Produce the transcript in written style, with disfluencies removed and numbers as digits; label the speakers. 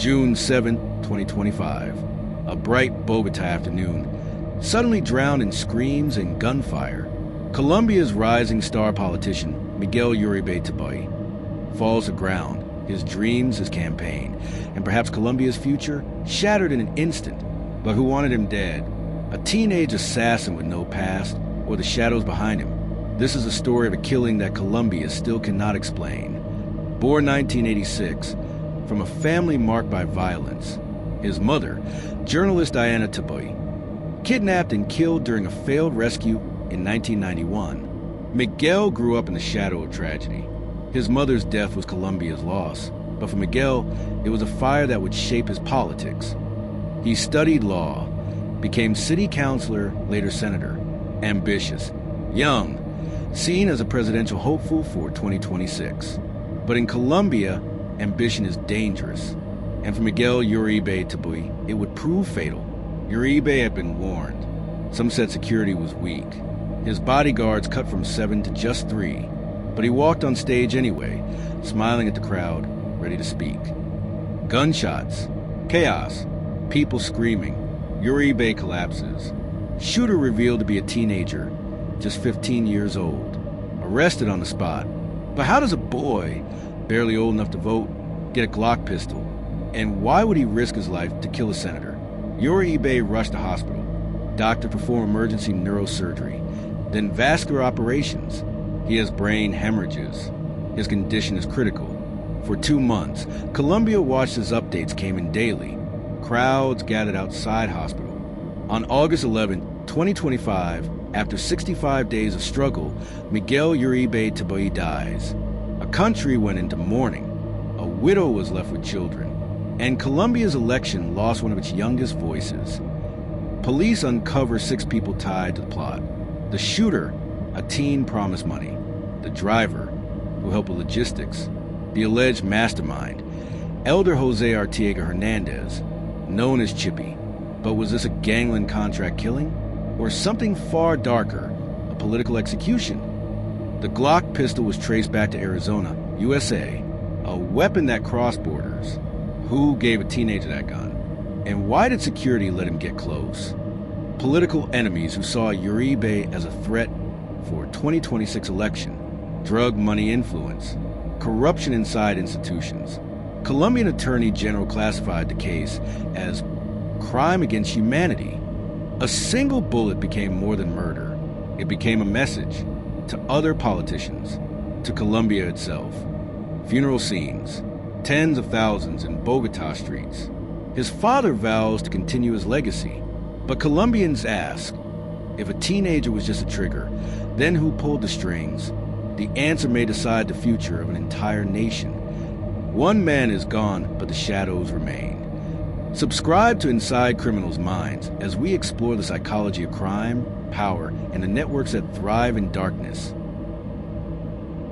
Speaker 1: June 7, 2025, a bright Bogotá afternoon, suddenly drowned in screams and gunfire. Colombia's rising star politician, Miguel Uribe Turbay, falls to ground, his dreams, his campaign, and perhaps Colombia's future shattered in an instant. But who wanted him dead? A teenage assassin with no past, or the shadows behind him? This is a story of a killing that Colombia still cannot explain. Born 1986, from a family marked by violence, his mother, journalist Diana Turbay, kidnapped and killed during a failed rescue in 1991. Miguel grew up in the shadow of tragedy. His mother's death was Colombia's loss, but for Miguel, it was a fire that would shape his politics. He studied law, became city councilor, later senator, ambitious, young, seen as a presidential hopeful for 2026. But in Colombia, ambition is dangerous, and for Miguel Uribe Turbay, it would prove fatal. Uribe had been warned. Some said security was weak. His bodyguards cut from 7 to just 3, but he walked on stage anyway, smiling at the crowd, ready to speak. Gunshots, chaos, people screaming. Uribe collapses. Shooter revealed to be a teenager, just 15 years old, arrested on the spot. But how does a boy, barely old enough to vote, get a Glock pistol? And why would he risk his life to kill a senator? Uribe rushed to hospital. Doctor performed emergency neurosurgery, then vascular operations. He has brain hemorrhages. His condition is critical. For 2 months, Colombia watched as updates came in daily. Crowds gathered outside hospital. On August 11, 2025, after 65 days of struggle, Miguel Uribe Turbay dies. A country went into mourning. A widow was left with children. And Colombia's election lost one of its youngest voices. Police uncover 6 people tied to the plot. The shooter, a teen, promised money. The driver, who helped with logistics. The alleged mastermind, Elder Jose Artiega Hernandez, known as Chippy. But was this a gangland contract killing? Or something far darker, a political execution? The Glock pistol was traced back to Arizona, USA, a weapon that crossed borders. Who gave a teenager that gun? And why did security let him get close? Political enemies who saw Uribe as a threat for 2026 election, drug money influence, corruption inside institutions. Colombian Attorney General classified the case as crime against humanity. A single bullet became more than murder. It became a message to other politicians, to Colombia itself. Funeral scenes, tens of thousands in Bogotá streets. His father vows to continue his legacy, but Colombians ask, if a teenager was just a trigger, then who pulled the strings? The answer may decide the future of an entire nation. One man is gone, but the shadows remain. Subscribe to Inside Criminals' Minds as we explore the psychology of crime, power, and the networks that thrive in darkness.